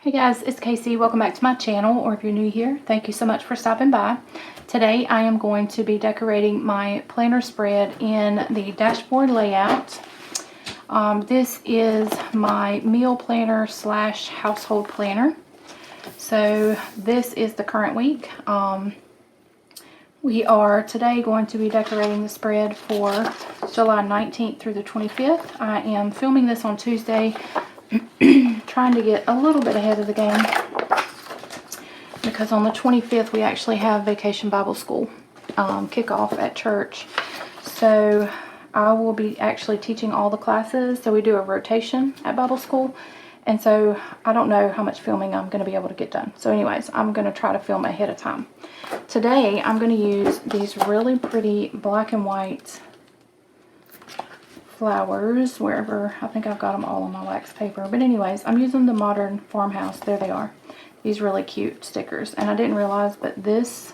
Hey guys, it's Casey. Welcome back to my channel, or if you're new here, thank you so much for stopping by. Today I am going to be decorating my planner spread in the dashboard layout. This is my meal planner slash household planner. So this is the current week. We are today going to be decorating the spread for July 19th through the 25th. I am filming this on Tuesday, trying to get a little bit ahead of the game because on the 25th we actually have Vacation Bible School kickoff at church. So I will be actually teaching all the classes. So we do a rotation at Bible school. And so I don't know how much filming I'm going to be able to get done. So anyways, I'm going to try to film ahead of time. Today I'm going to use these really pretty black and white flowers wherever. I think I've got them all on my wax paper. But anyways, I'm using the Modern Farmhouse. There they are. These really cute stickers. And I didn't realize, but this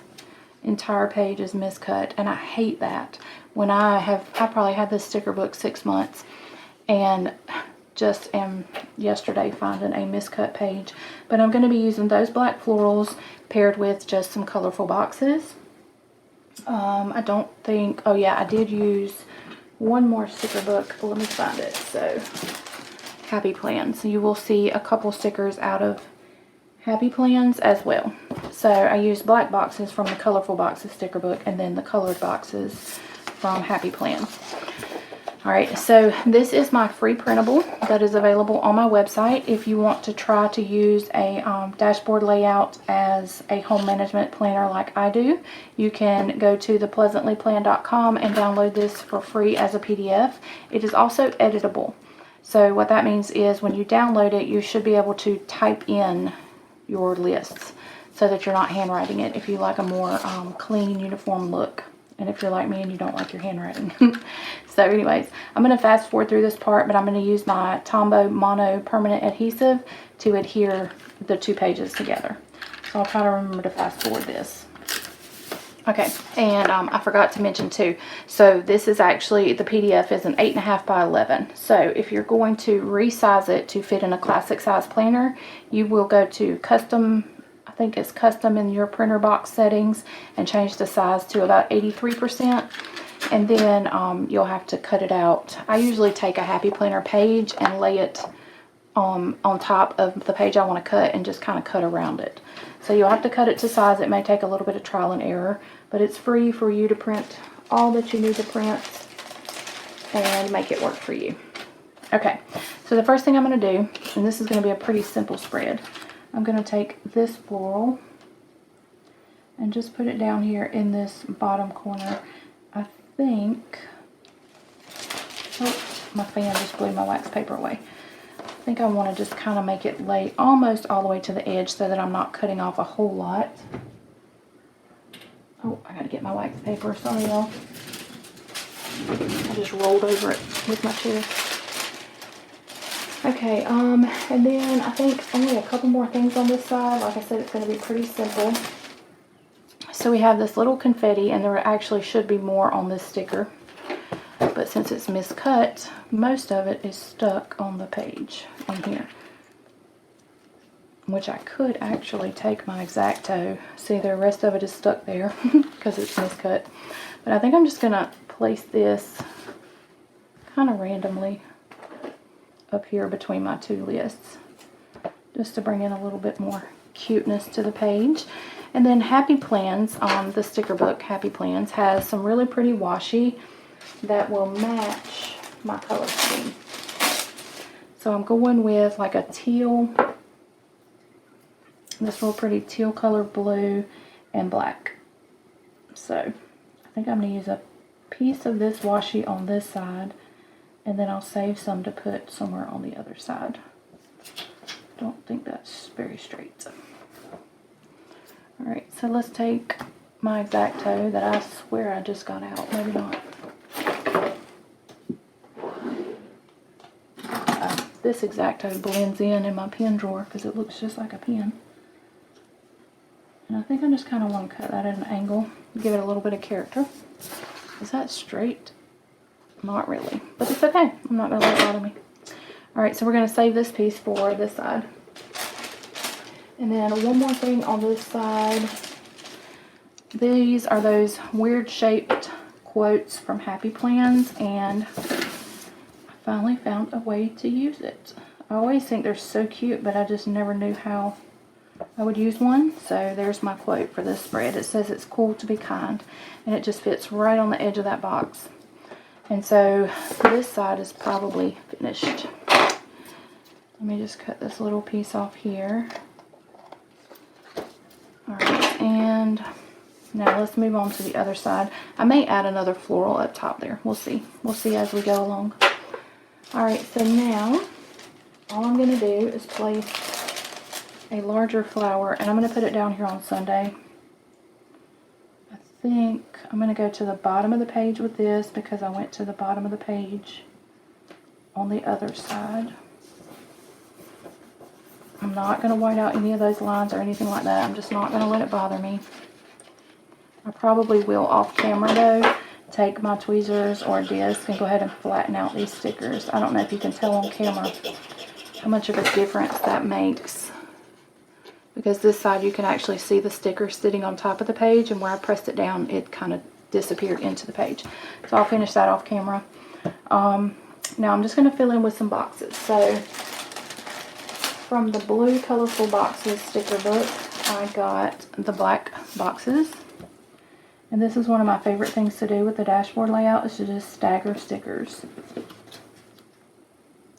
entire page is miscut. And I hate that. When I probably had this sticker book 6 months. And just am yesterday finding a miscut page. But I'm going to be using those black florals paired with just some colorful boxes. I don't think, oh yeah, I did use one more sticker book. Let me find it. So Happy Plans. So you will see a couple stickers out of Happy Plans as well. So I used black boxes from the Colorful Boxes sticker book and then the colored boxes from Happy Plans. Alright, so this is my free printable that is available on my website. If you want to try to use a dashboard layout as a home management planner like I do, you can go to thepleasantlyplan.com and download this for free as a PDF. It is also editable. So what that means is when you download it, you should be able to type in your lists so that you're not handwriting it if you like a more clean, uniform look. And if you're like me and you don't like your handwriting. So anyways, I'm going to fast forward through this part, but I'm going to use my Tombow Mono Permanent Adhesive to adhere the two pages together. So I'll try to remember to fast forward this. Okay, and I forgot to mention too, so this is actually, the PDF is an 8.5 by 11. So if you're going to resize it to fit in a classic size planner, you will go to custom, I think it's custom in your printer box settings, and change the size to about 83%. And then you'll have to cut it out. I usually take a Happy Planner page and lay it on top of the page I want to cut and just kind of cut around it. So you'll have to cut it to size. It may take a little bit of trial and error, but it's free for you to print all that you need to print and make it work for you. Okay, so the first thing I'm going to do, and this is going to be a pretty simple spread, I'm going to take this floral and just put it down here in this bottom corner. I think, oh, my fan just blew my wax paper away. I think I want to just kind of make it lay almost all the way to the edge so that I'm not cutting off a whole lot. Oh, I gotta get my wax paper, sorry y'all. I just rolled over it with my chair. Okay, and then I think only a couple more things on this side. Like I said, it's going to be pretty simple. So we have this little confetti, and there actually should be more on this sticker. But since it's miscut, most of it is stuck on the page on here. Which I could actually take my X-Acto. See, the rest of it is stuck there because it's miscut. But I think I'm just going to place this kind of randomly up here between my two lists, just to bring in a little bit more cuteness to the page. And then Happy Plans, the sticker book Happy Plans, has some really pretty washi that will match my color scheme. So I'm going with like a teal, this real pretty teal color, blue, and black. So I think I'm going to use a piece of this washi on this side, and then I'll save some to put somewhere on the other side. Don't think that's very straight. Alright, so let's take my X-Acto that I swear I just got out. Maybe not. This X-Acto blends in my pen drawer because it looks just like a pen. And I think I just kind of want to cut that at an angle, give it a little bit of character. Is that straight? Not really, but it's okay. I'm not going to let it bother me. Alright, so we're going to save this piece for this side. And then one more thing on this side. These are those weird shaped quotes from Happy Plans, and I finally found a way to use it. I always think they're so cute, but I just never knew how I would use one. So there's my quote for this spread. It says it's cool to be kind, and it just fits right on the edge of that box. And so this side is probably finished. Let me just cut this little piece off here. Alright, and now let's move on to the other side. I may add another floral up top there. We'll see. We'll see as we go along. Alright, so now all I'm going to do is place a larger flower, and I'm going to put it down here on Sunday. I think I'm going to go to the bottom of the page with this because I went to the bottom of the page on the other side. I'm not going to white out any of those lines or anything like that. I'm just not going to let it bother me. I probably will off camera though take my tweezers or disc and go ahead and flatten out these stickers. I don't know if you can tell on camera how much of a difference that makes, because this side you can actually see the sticker sitting on top of the page, and where I pressed it down it kind of disappeared into the page. So I'll finish that off camera. Now I'm just going to fill in with some boxes. So from the Blue Colorful Boxes sticker book, I got the black boxes. And this is one of my favorite things to do with the dashboard layout, is to just stagger stickers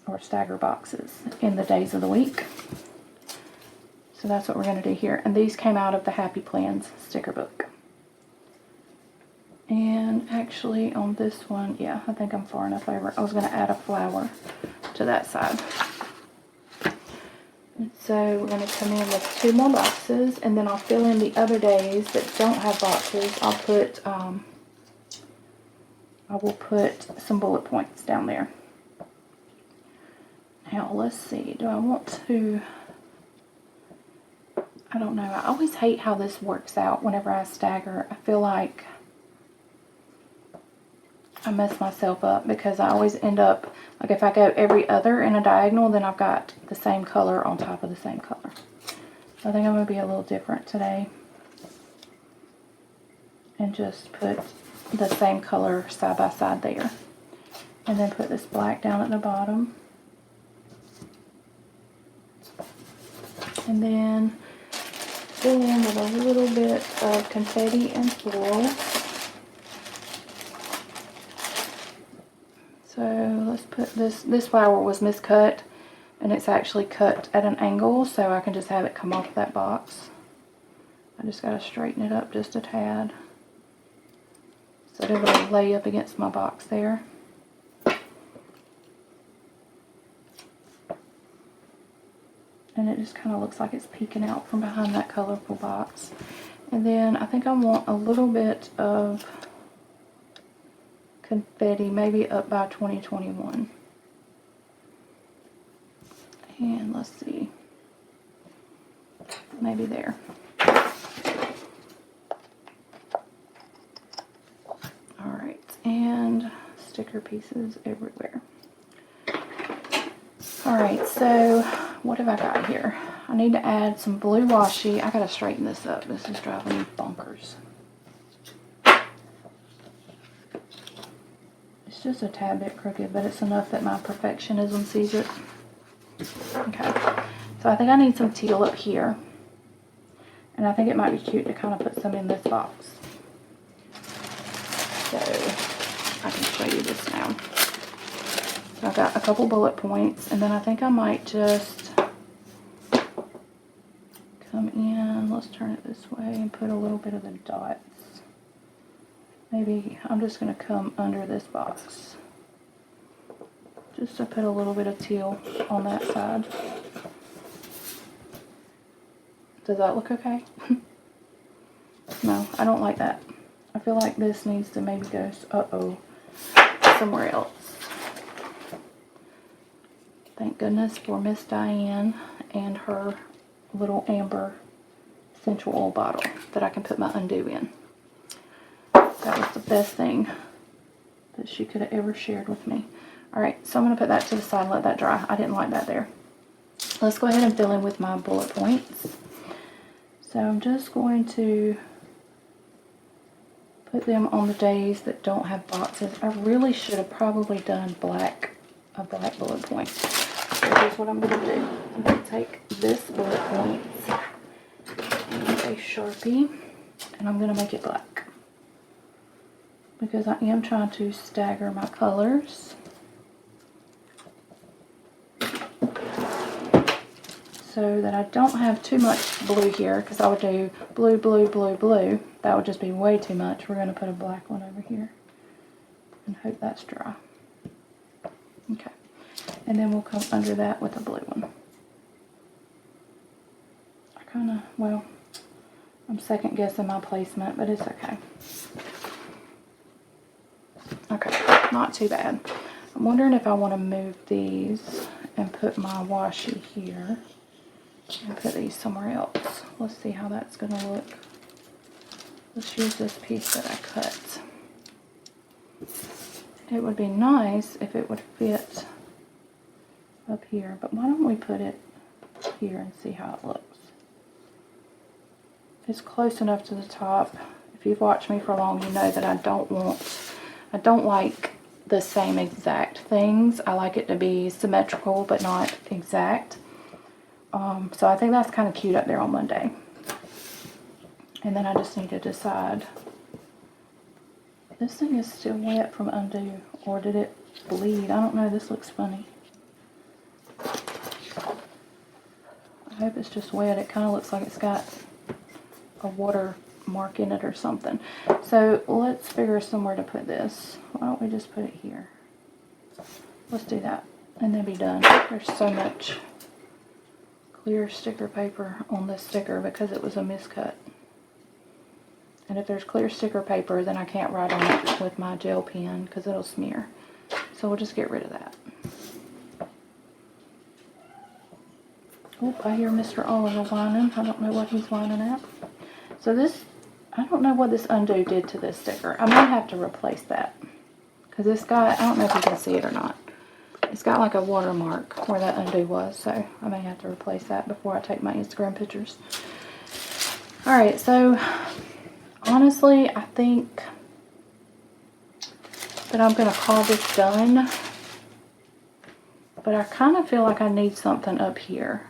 or stagger boxes in the days of the week. So that's what we're going to do here. And these came out of the Happy Plans sticker book. And actually on this one, yeah, I think I'm far enough over. I was going to add a flower to that side. And so we're going to come in with 2 more boxes, and then I'll fill in the other days that don't have boxes. I will put some bullet points down there. Now let's see, do I want to, I don't know, I always hate how this works out whenever I stagger. I feel like I mess myself up because I always end up, like if I go every other in a diagonal, then I've got the same color on top of the same color. So I think I'm going to be a little different today and just put the same color side by side there. And then put this black down at the bottom. And then fill in with a little bit of confetti and floral. So let's put this flower was miscut, and it's actually cut at an angle, so I can just have it come off that box. I just got to straighten it up just a tad so that it'll lay up against my box there. And it just kind of looks like it's peeking out from behind that colorful box. And then I think I want a little bit of confetti, maybe up by 2021. And let's see, maybe there. Alright, and sticker pieces everywhere. Alright, so what have I got here? I need to add some blue washi. I gotta straighten this up. This is driving me bonkers. It's just a tad bit crooked, but it's enough that my perfectionism sees it. Okay, so I think I need some teal up here. And I think it might be cute to kind of put some in this box. So I can show you this now. So I've got a couple bullet points, and then I think I might just come in, let's turn it this way, and put a little bit of the dots. Maybe I'm just going to come under this box just to put a little bit of teal on that side. Does that look okay? No, I don't like that. I feel like this needs to maybe go, somewhere else. Thank goodness for Miss Diane and her little amber essential oil bottle that I can put my undo in. That was the best thing that she could have ever shared with me. Alright, so I'm going to put that to the side and let that dry. I didn't like that there. let's go ahead and fill in with my bullet points. So I'm just going to put them on the days that don't have boxes. I really should have probably done a black bullet point. So here's what I'm going to do. I'm going to take this bullet points and a Sharpie, and I'm going to make it black, because I am trying to stagger my colors so that I don't have too much blue here, because I would do blue, blue, blue, blue. That would just be way too much. We're going to put a black one over here and hope that's dry. Okay. And then we'll come under that with a blue one. I kind of, well, I'm second guessing my placement, but it's okay. Okay, not too bad. I'm wondering if I want to move these and put my washi here and put these somewhere else. Let's see how that's going to look. Let's use this piece that I cut. It would be nice if it would fit up here, but why don't we put it here and see how it looks. It's close enough to the top. If you've watched me for long, you know that I don't like the same exact things. I like it to be symmetrical but not exact. So I think that's kind of cute up there on Monday. And then I just need to decide. This thing is still wet from undo, or did it bleed? I don't know. This looks funny. I hope it's just wet. It kind of looks like it's got a water mark in it or something. So let's figure somewhere to put this. Why don't we just put it here? Let's do that and then be done. There's so much clear sticker paper on this sticker because it was a miscut. And if there's clear sticker paper, then I can't write on it with my gel pen because it'll smear. So we'll just get rid of that. Oh, I hear Mr. Oliver whining. I don't know what he's whining at. So this, I don't know what this undo did to this sticker. I might have to replace that. Because this guy, I don't know if you can see it or not. It's got like a watermark where that undo was. So I may have to replace that before I take my Instagram pictures. Alright, so honestly, I think that I'm going to call this done. But I kind of feel like I need something up here.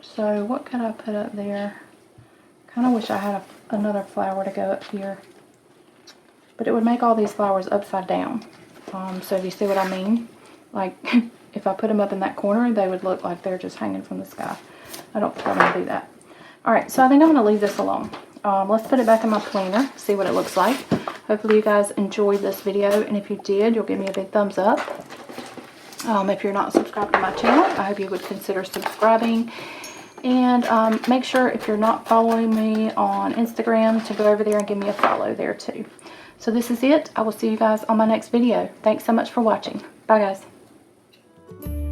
So what could I put up there? Kind of wish I had another flower to go up here. But it would make all these flowers upside down. So if you see what I mean? Like, if I put them up in that corner, they would look like they're just hanging from the sky. I don't think I'm going to do that. Alright, so I think I'm going to leave this alone. Let's put it back in my planner, see what it looks like. Hopefully you guys enjoyed this video, and if you did, you'll give me a big thumbs up. If you're not subscribed to my channel, I hope you would consider subscribing. And make sure, if you're not following me on Instagram, to go over there and give me a follow there too. So this is it. I will see you guys on my next video. Thanks so much for watching. Bye guys.